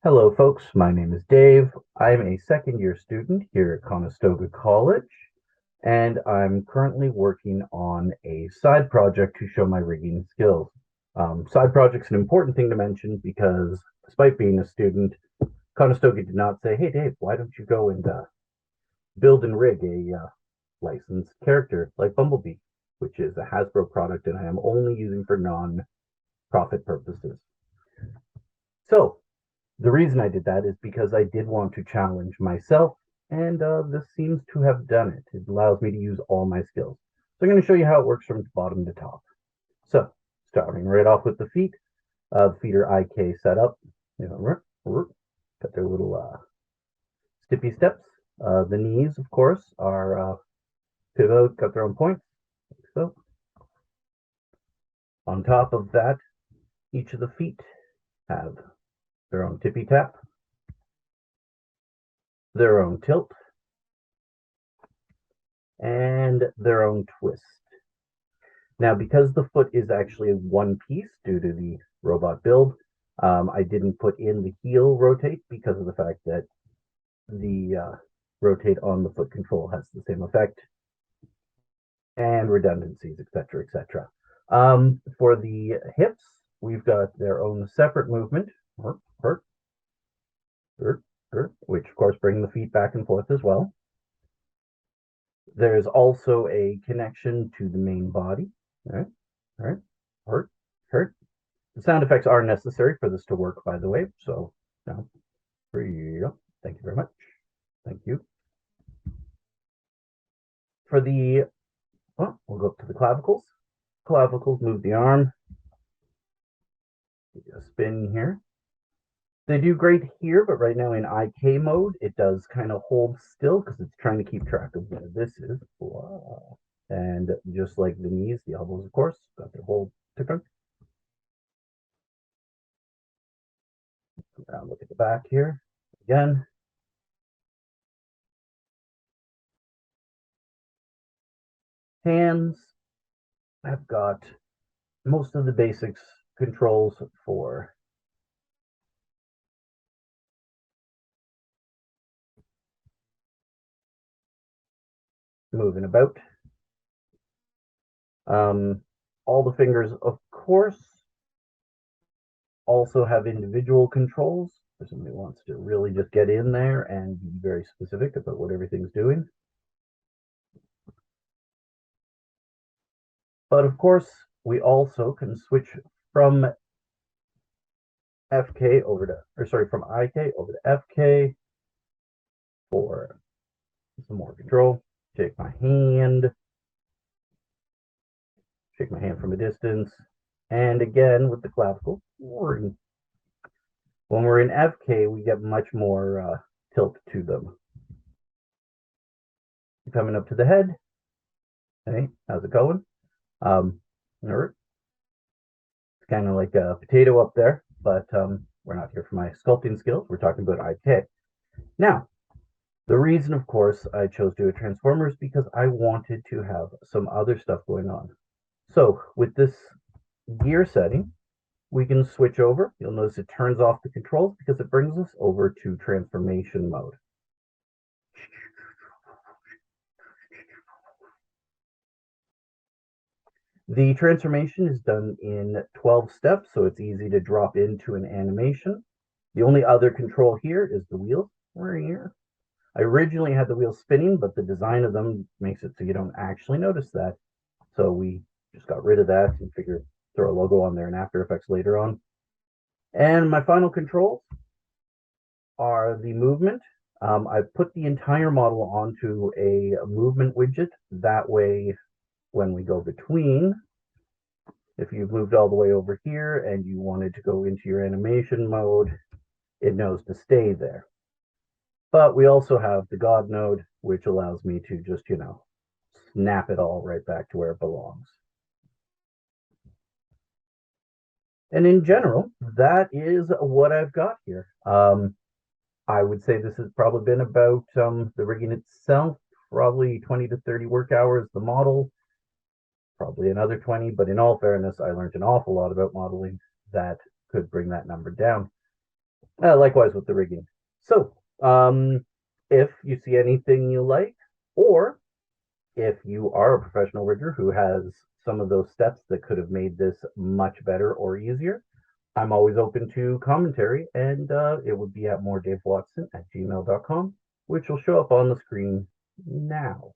Hello, folks. My name is Dave. I'm a second year student here at Conestoga College, and I'm currently working on a side project to show my rigging skills. Side project's an important thing to mention because despite being a student, Conestoga did not say, "Hey, Dave, why don't you go and build and rig a licensed character like Bumblebee," which is a Hasbro product and I am only using for non-profit purposes. So the reason I did that is because I did want to challenge myself, and this seems to have done it. It allows me to use all my skills. So I'm going to show you how it works from bottom to top. So starting right off with the feet. The feet are IK set up. Got their little stippy steps. The knees, of course, are pivot, got their own points. Like so. On top of that, each of the feet have their own tippy tap, their own tilt, and their own twist. Now, because the foot is actually one piece due to the robot build, I didn't put in the heel rotate because of the fact that the rotate on the foot control has the same effect and redundancies, etc., etc. For the hips, we've got their own separate movement, which of course bring the feet back and forth as well. There's also a connection to the main body. All right, hurt. The sound effects are necessary for this to work, by the way. So, now, thank you very much. Thank you. For the, we'll go up to the clavicles. Clavicles move the arm. A spin here. They do great here, but right now in IK mode, it does kind of hold still because it's trying to keep track of where this is. Wow. And just like the knees, the elbows, of course, got their whole different. Look at the back here again. Hands, I've got most of the basics controls for moving about. All the fingers, of course, also have individual controls for somebody who wants to really just get in there and be very specific about what everything's doing. But of course, we also can switch from FK over to, or sorry, from IK over to FK for some more control. Shake my hand from a distance. And again, with the clavicle, when we're in FK, we get much more tilt to them. Coming up to the head. Hey, how's it going? It's kind of like a potato up there, but we're not here for my sculpting skills. We're talking about IK. Now, the reason, of course, I chose to do a transformer is because I wanted to have some other stuff going on. So with this gear setting, we can switch over. You'll notice it turns off the controls because it brings us over to transformation mode. The transformation is done in 12 steps, so it's easy to drop into an animation. The only other control here is the wheels. We're here. I originally had the wheels spinning, but the design of them makes it so you don't actually notice that. So we just got rid of that and figured throw a logo on there in After Effects later on. And my final controls are the movement. I've put the entire model onto a movement widget. That way, when we go between, if you've moved all the way over here and you wanted to go into your animation mode, it knows to stay there. But we also have the God node, which allows me to just, snap it all right back to where it belongs. And in general, that is what I've got here. I would say this has probably been about the rigging itself, probably 20 to 30 work hours. The model, probably another 20. But in all fairness, I learned an awful lot about modeling that could bring that number down. Likewise with the rigging. So, if you see anything you like, or if you are a professional rigger who has some of those steps that could have made this much better or easier, I'm always open to commentary, and it would be at moredavewatson@gmail.com, which will show up on the screen now.